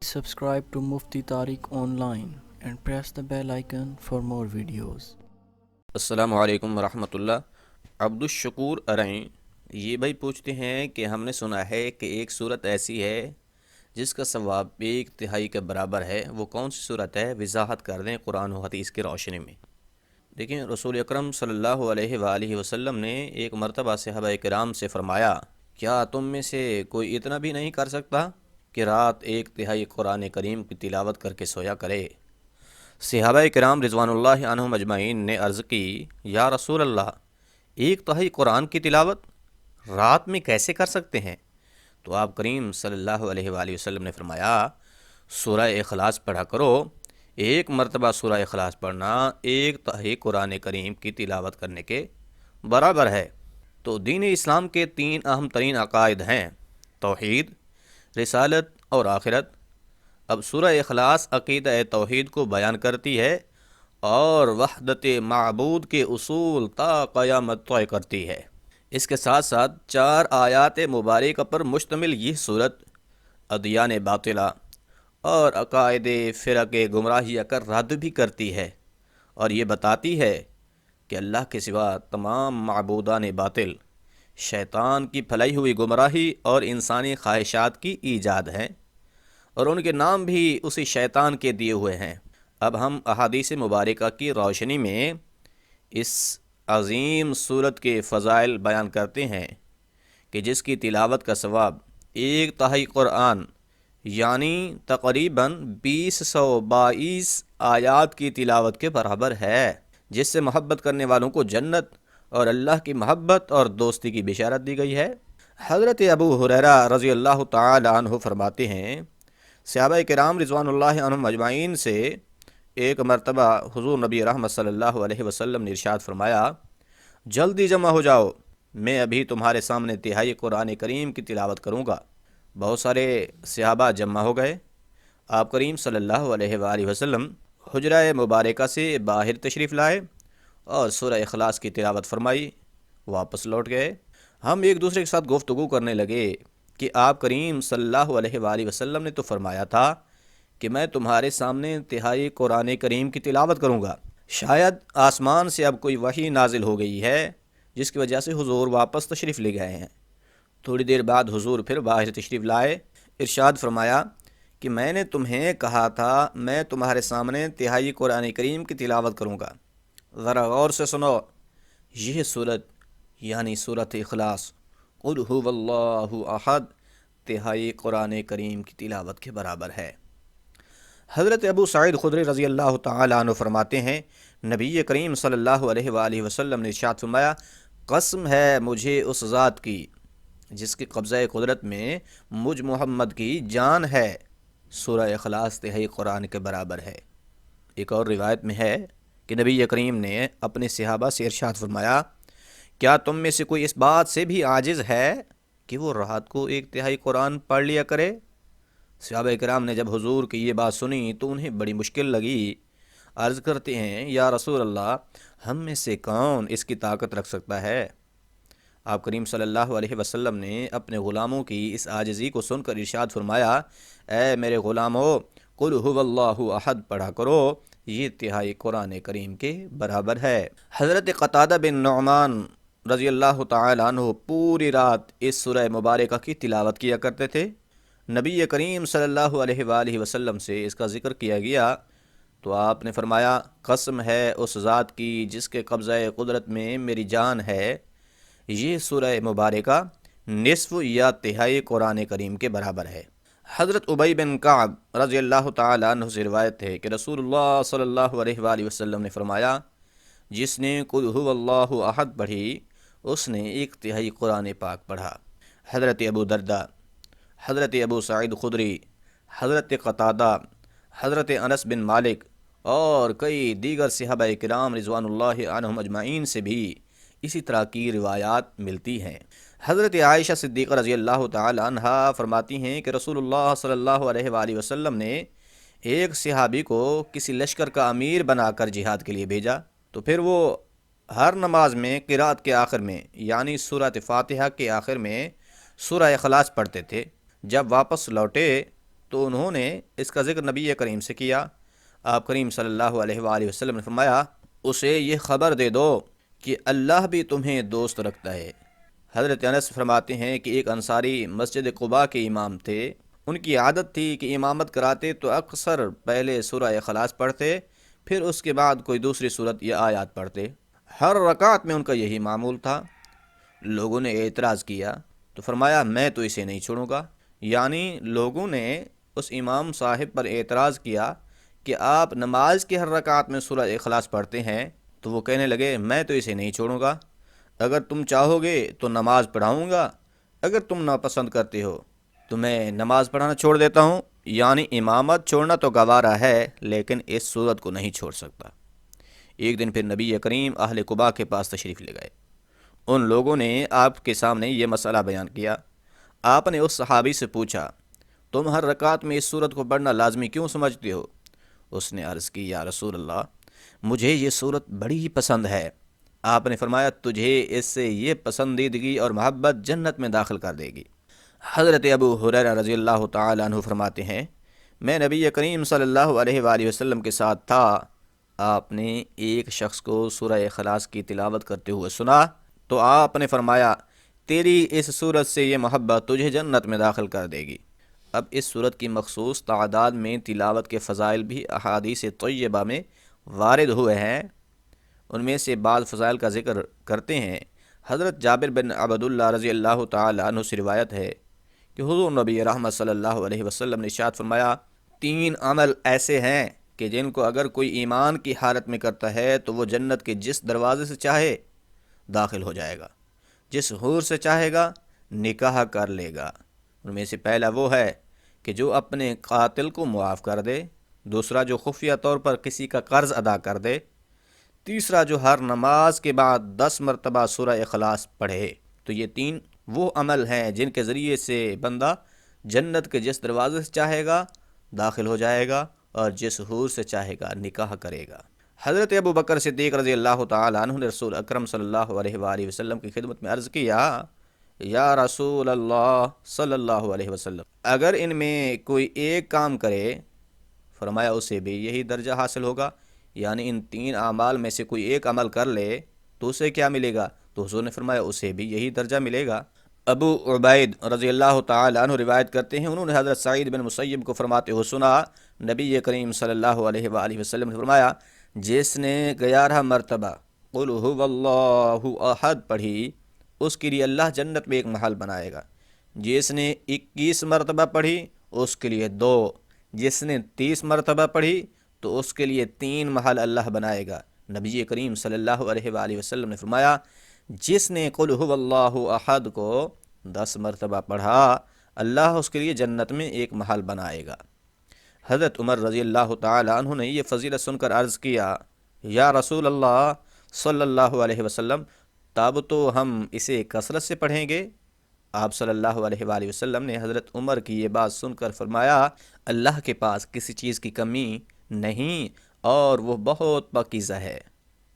Subscribe to Mufti Tariq Online and press the bell icon for more videos. السلام علیکم ورحمۃ اللہ۔ عبدالشکور ارائیں یہ بھائی پوچھتے ہیں کہ ہم نے سنا ہے کہ ایک صورت ایسی ہے جس کا ثواب ایک تہائی کے برابر ہے، وہ کون سی صورت ہے؟ وضاحت کر دیں قرآن و حدیث کی روشنی میں۔ دیکھیں، رسول اکرم صلی اللہ علیہ وآلہ وسلم نے ایک مرتبہ صحابہ کرام سے فرمایا، کیا تم میں سے کوئی اتنا بھی نہیں کر سکتا کہ رات ایک تہائی قرآن کریم کی تلاوت کر کے سویا کرے؟ صحابہ کرام رضوان اللہ عنہم اجمعین نے عرض کی، یا رسول اللہ، ایک تہائی قرآن کی تلاوت رات میں کیسے کر سکتے ہیں؟ تو آپ کریم صلی اللہ علیہ وآلہ وسلم نے فرمایا، سورہ اخلاص پڑھا کرو۔ ایک مرتبہ سورہ اخلاص پڑھنا ایک تہائی قرآن کریم کی تلاوت کرنے کے برابر ہے۔ تو دین اسلام کے تین اہم ترین عقائد ہیں: توحید، رسالت اور آخرت۔ اب سورہ اخلاص عقیدہ توحید کو بیان کرتی ہے اور وحدت معبود کے اصول تا قیامت طے کرتی ہے۔ اس کے ساتھ ساتھ 4 آیات مبارکہ پر مشتمل یہ صورت ادیان باطلہ اور عقائد فرق گمراہیہ کا رد بھی کرتی ہے، اور یہ بتاتی ہے کہ اللہ کے سوا تمام معبودان باطل شیطان کی پھیلائی ہوئی گمراہی اور انسانی خواہشات کی ایجاد ہیں، اور ان کے نام بھی اسی شیطان کے دیے ہوئے ہیں۔ اب ہم احادیث مبارکہ کی روشنی میں اس عظیم صورت کے فضائل بیان کرتے ہیں کہ جس کی تلاوت کا ثواب ایک تہائی قرآن یعنی تقریباً 2022 آیات کی تلاوت کے برابر ہے، جس سے محبت کرنے والوں کو جنت اور اللہ کی محبت اور دوستی کی بشارت دی گئی ہے۔ حضرت ابو ہریرہ رضی اللہ تعالی عنہ فرماتے ہیں، صحابہ کرام رضوان اللہ عنہم اجمعین سے ایک مرتبہ حضور نبی رحمت صلی اللہ علیہ وسلم نے ارشاد فرمایا، جلدی جمع ہو جاؤ، میں ابھی تمہارے سامنے تہائی قرآن کریم کی تلاوت کروں گا۔ بہت سارے صحابہ جمع ہو گئے۔ آپ کریم صلی اللہ علیہ وآلہ وسلم حجرہ مبارکہ سے باہر تشریف لائے اور سورہ اخلاص کی تلاوت فرمائی، واپس لوٹ گئے۔ ہم ایک دوسرے کے ساتھ گفتگو کرنے لگے کہ آپ کریم صلی اللہ علیہ وآلہ وسلم نے تو فرمایا تھا کہ میں تمہارے سامنے تہائی قرآن کریم کی تلاوت کروں گا، شاید آسمان سے اب کوئی وحی نازل ہو گئی ہے جس کی وجہ سے حضور واپس تشریف لے گئے ہیں۔ تھوڑی دیر بعد حضور پھر باہر تشریف لائے، ارشاد فرمایا کہ میں نے تمہیں کہا تھا میں تمہارے سامنے تہائی قرآن کریم کی تلاوت کروں گا، ذرا غور سے سنو۔ یہ صورت یعنی سورۃ اخلاص، قل هو اللہ احد، تہائی قرآن کریم کی تلاوت کے برابر ہے۔ حضرت ابو سعید خدری رضی اللہ تعالی عنہ فرماتے ہیں، نبی کریم صلی اللہ علیہ وآلہ وسلم نے ارشاد فرمایا، قسم ہے مجھے اس ذات کی جس کے قبضہ قدرت میں مجھ محمد کی جان ہے، سورہ اخلاص تہائی قرآن کے برابر ہے۔ ایک اور روایت میں ہے کہ نبی کریم نے اپنے صحابہ سے ارشاد فرمایا، کیا تم میں سے کوئی اس بات سے بھی عاجز ہے کہ وہ رات کو ایک تہائی قرآن پڑھ لیا کرے؟ صحابہ کرام نے جب حضور کی یہ بات سنی تو انہیں بڑی مشکل لگی۔ عرض کرتے ہیں، یا رسول اللہ، ہم میں سے کون اس کی طاقت رکھ سکتا ہے؟ آپ کریم صلی اللہ علیہ وسلم نے اپنے غلاموں کی اس عاجزی کو سن کر ارشاد فرمایا، اے میرے غلامو، قل هو اللہ احد پڑھا کرو، یہ تہائی قرآن کریم کے برابر ہے۔ حضرت قتادہ بن نعمان رضی اللہ تعالی عنہ پوری رات اس سورہ مبارکہ کی تلاوت کیا کرتے تھے۔ نبی کریم صلی اللہ علیہ وآلہ وسلم سے اس کا ذکر کیا گیا تو آپ نے فرمایا، قسم ہے اس ذات کی جس کے قبضہ قدرت میں میری جان ہے، یہ سورہ مبارکہ نصف یا تہائی قرآن کریم کے برابر ہے۔ حضرت ابی بن کعب رضی اللہ تعالی عنہ سے روایت ہے کہ رسول اللہ صلی اللہ علیہ وآلہ وسلم نے فرمایا، جس نے قل هو اللہ احد پڑھی اس نے ایک تہائی قرآن پاک پڑھا۔ حضرت ابو دردہ، حضرت ابو سعید خدری، حضرت قتادہ، حضرت انس بن مالک اور کئی دیگر صحابہ کرام رضوان اللہ عنہم اجمعین سے بھی اسی طرح کی روایات ملتی ہیں۔ حضرت عائشہ صدیقہ رضی اللہ تعالی عنہا فرماتی ہیں کہ رسول اللہ صلی اللہ علیہ وآلہ وسلم نے ایک صحابی کو کسی لشکر کا امیر بنا کر جہاد کے لیے بھیجا، تو پھر وہ ہر نماز میں قرات کے آخر میں یعنی سورۃ فاتحہ کے آخر میں سورہ اخلاص پڑھتے تھے۔ جب واپس لوٹے تو انہوں نے اس کا ذکر نبی کریم سے کیا۔ آپ کریم صلی اللہ علیہ وآلہ وسلم نے فرمایا اسے یہ خبر دے دو کہ اللہ بھی تمہیں دوست رکھتا ہے۔ حضرت انس فرماتے ہیں کہ ایک انصاری مسجد قباء کے امام تھے، ان کی عادت تھی کہ امامت کراتے تو اکثر پہلے سورہ اخلاص پڑھتے، پھر اس کے بعد کوئی دوسری صورت یا آیات پڑھتے۔ ہر رکعت میں ان کا یہی معمول تھا۔ لوگوں نے اعتراض کیا تو فرمایا میں تو اسے نہیں چھوڑوں گا، یعنی لوگوں نے اس امام صاحب پر اعتراض کیا کہ آپ نماز کی ہر رکعت میں سورہ اخلاص پڑھتے ہیں، تو وہ کہنے لگے میں تو اسے نہیں چھوڑوں گا، اگر تم چاہو گے تو نماز پڑھاؤں گا، اگر تم ناپسند کرتے ہو تو میں نماز پڑھانا چھوڑ دیتا ہوں۔ یعنی امامت چھوڑنا تو گوارا ہے لیکن اس صورت کو نہیں چھوڑ سکتا۔ ایک دن پھر نبی کریم اہل قباء کے پاس تشریف لے گئے۔ ان لوگوں نے آپ کے سامنے یہ مسئلہ بیان کیا۔ آپ نے اس صحابی سے پوچھا تم ہر رکعت میں اس صورت کو پڑھنا لازمی کیوں سمجھتے ہو؟ اس نے عرض کی یا رسول اللہ مجھے یہ صورت بڑی ہی پسند ہے۔ آپ نے فرمایا تجھے اس سے یہ پسندیدگی اور محبت جنت میں داخل کر دے گی۔ حضرت ابو ہریرہ رضی اللہ تعالیٰ عنہ فرماتے ہیں میں نبی کریم صلی اللہ علیہ وآلہ وسلم کے ساتھ تھا، آپ نے ایک شخص کو سورہ اخلاص کی تلاوت کرتے ہوئے سنا تو آپ نے فرمایا تیری اس صورت سے یہ محبت تجھے جنت میں داخل کر دے گی۔ اب اس صورت کی مخصوص تعداد میں تلاوت کے فضائل بھی احادیث طیبہ میں وارد ہوئے ہیں، ان میں سے بعض فضائل کا ذکر کرتے ہیں۔ حضرت جابر بن عبداللہ رضی اللہ تعالیٰ عنہ سے روایت ہے کہ حضور نبی رحمت صلی اللہ علیہ وسلم نے ارشاد فرمایا 3 عمل ایسے ہیں کہ جن کو اگر کوئی ایمان کی حالت میں کرتا ہے تو وہ جنت کے جس دروازے سے چاہے داخل ہو جائے گا، جس حور سے چاہے گا نکاح کر لے گا۔ ان میں سے پہلا وہ ہے کہ جو اپنے قاتل کو معاف کر دے، دوسرا جو خفیہ طور پر کسی کا قرض ادا کر دے، تیسرا جو ہر نماز کے بعد 10 مرتبہ سورہ اخلاص پڑھے۔ تو یہ 3 وہ عمل ہیں جن کے ذریعے سے بندہ جنت کے جس دروازے سے چاہے گا داخل ہو جائے گا اور جس حور سے چاہے گا نکاح کرے گا۔ حضرت ابو بکر صدیق رضی اللہ تعالیٰ عنہ نے رسول اکرم صلی اللہ علیہ وآلہ وسلم کی خدمت میں عرض کیا یا رسول اللہ صلی اللہ علیہ وسلم اگر ان میں کوئی ایک کام کرے، فرمایا اسے بھی یہی درجہ حاصل ہوگا، یعنی ان 3 اعمال میں سے کوئی ایک عمل کر لے تو اسے کیا ملے گا؟ تو حضور نے فرمایا اسے بھی یہی درجہ ملے گا۔ ابو عبید رضی اللہ تعالیٰ عنہ روایت کرتے ہیں انہوں نے حضرت سعید بن مسیب کو فرماتے ہوئے سنا نبی کریم صلی اللہ علیہ وآلہ وسلم نے فرمایا جس نے 11 مرتبہ قل هو اللہ احد پڑھی اس کے لیے اللہ جنت میں ایک محل بنائے گا، جس نے 21 مرتبہ پڑھی اس کے لیے 2، جس نے 30 مرتبہ پڑھی تو اس کے لیے 3 محل اللہ بنائے گا۔ نبی کریم صلی اللہ علیہ وآلہ وسلم نے فرمایا جس نے قل هو اللہ احد کو 10 مرتبہ پڑھا اللہ اس کے لیے جنت میں ایک محل بنائے گا۔ حضرت عمر رضی اللہ تعالیٰ عنہ نے یہ فضیلت سن کر عرض کیا یا رسول اللہ صلی اللہ علیہ وسلم تب تو ہم اسے کثرت سے پڑھیں گے؟ آپ صلی اللہ علیہ وآلہ وسلم نے حضرت عمر کی یہ بات سن کر فرمایا اللہ کے پاس کسی چیز کی کمی نہیں اور وہ بہت پاکیزہ ہے،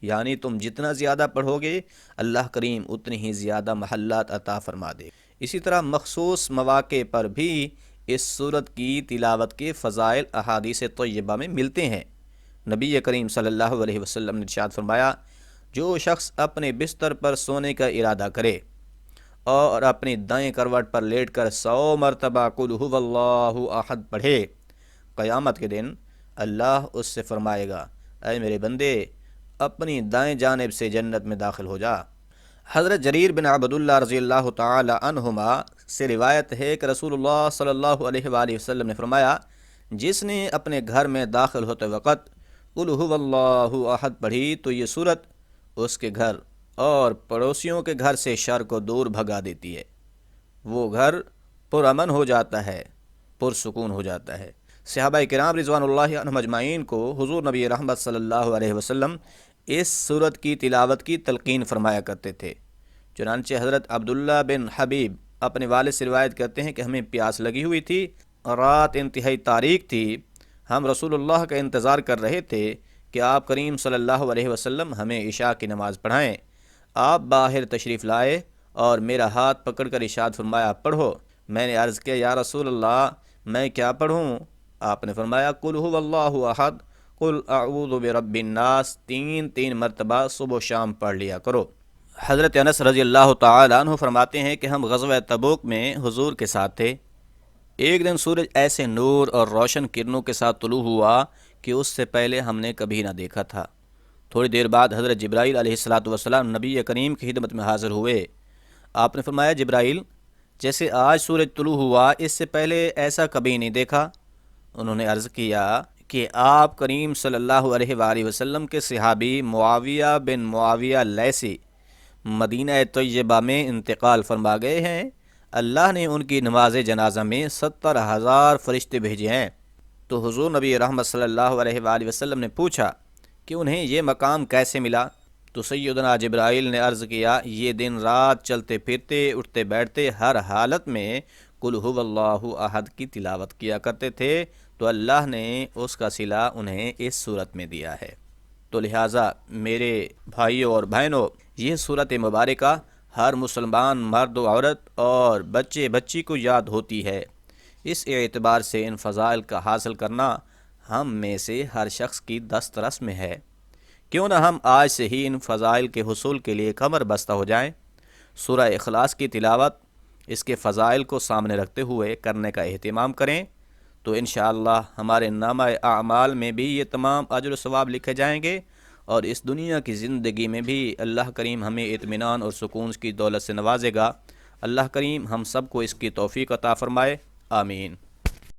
یعنی تم جتنا زیادہ پڑھو گے اللہ کریم اتنی ہی زیادہ محلات عطا فرما دے۔ اسی طرح مخصوص مواقع پر بھی اس سورت کی تلاوت کے فضائل احادیث طیبہ میں ملتے ہیں۔ نبی کریم صلی اللہ علیہ وسلم نے ارشاد فرمایا جو شخص اپنے بستر پر سونے کا ارادہ کرے اور اپنی دائیں کروٹ پر لیٹ کر 100 مرتبہ قل هو اللہ احد پڑھے، قیامت کے دن اللہ اس سے فرمائے گا اے میرے بندے اپنی دائیں جانب سے جنت میں داخل ہو جا۔ حضرت جریر بن عبداللہ رضی اللہ تعالی عنہما سے روایت ہے کہ رسول اللہ صلی اللہ علیہ وآلہ وسلم نے فرمایا جس نے اپنے گھر میں داخل ہوتے وقت قل هو اللہ احد پڑھی تو یہ صورت اس کے گھر اور پڑوسیوں کے گھر سے شر کو دور بھگا دیتی ہے، وہ گھر پرامن ہو جاتا ہے، پرسکون ہو جاتا ہے۔ صحابہ کرام رضوان اللہ عنہم اجمعین کو حضور نبی رحمت صلی اللہ علیہ وسلم اس سورت کی تلاوت کی تلقین فرمایا کرتے تھے۔ چنانچہ حضرت عبداللہ بن حبیب اپنے والد سے روایت کرتے ہیں کہ ہمیں پیاس لگی ہوئی تھی، رات انتہائی تاریک تھی، ہم رسول اللہ کا انتظار کر رہے تھے کہ آپ کریم صلی اللہ علیہ وسلم ہمیں عشاء کی نماز پڑھائیں۔ آپ باہر تشریف لائے اور میرا ہاتھ پکڑ کر ارشاد فرمایا پڑھو۔ میں نے عرض کیا یا رسول اللہ میں کیا پڑھوں؟ آپ نے فرمایا قل هو اللہ احد قل اعوذ برب الناس، تین مرتبہ صبح و شام پڑھ لیا کرو۔ حضرت انس رضی اللہ تعالیٰ عنہ فرماتے ہیں کہ ہم غزوہ تبوک میں حضور کے ساتھ تھے۔ ایک دن سورج ایسے نور اور روشن کرنوں کے ساتھ طلوع ہوا کہ اس سے پہلے ہم نے کبھی نہ دیکھا تھا۔ تھوڑی دیر بعد حضرت جبرائیل علیہ السلام نبی کریم کی خدمت میں حاضر ہوئے۔ آپ نے فرمایا جبرائیل، جیسے آج سورج طلوع ہوا اس سے پہلے ایسا کبھی نہیں دیکھا۔ انہوں نے عرض کیا کہ آپ کریم صلی اللہ علیہ وآلہ وسلم کے صحابی معاویہ بن معاویہ لیثی مدینہ طیبہ میں انتقال فرما گئے ہیں۔ اللہ نے ان کی نماز جنازہ میں 70,000 فرشتے بھیجے ہیں۔ تو حضور نبی رحمت صلی اللہ علیہ وآلہ وسلم نے پوچھا کہ انہیں یہ مقام کیسے ملا؟ تو سیدنا جبرائیل نے عرض کیا یہ دن رات چلتے پھرتے اٹھتے بیٹھتے ہر حالت میں قل هو اللہ احد کی تلاوت کیا کرتے تھے، تو اللہ نے اس کا صلہ انہیں اس صورت میں دیا ہے۔ تو لہٰذا میرے بھائیوں اور بہنوں، یہ صورت مبارکہ ہر مسلمان مرد و عورت اور بچے بچی کو یاد ہوتی ہے۔ اس اعتبار سے ان فضائل کا حاصل کرنا ہم میں سے ہر شخص کی دسترس میں ہے۔ کیوں نہ ہم آج سے ہی ان فضائل کے حصول کے لیے کمر بستہ ہو جائیں۔ سورہ اخلاص کی تلاوت اس کے فضائل کو سامنے رکھتے ہوئے کرنے کا اہتمام کریں، تو انشاءاللہ ہمارے نامہ اعمال میں بھی یہ تمام اجر و ثواب لکھے جائیں گے، اور اس دنیا کی زندگی میں بھی اللہ کریم ہمیں اطمینان اور سکون کی دولت سے نوازے گا۔ اللہ کریم ہم سب کو اس کی توفیق عطا فرمائے، آمین۔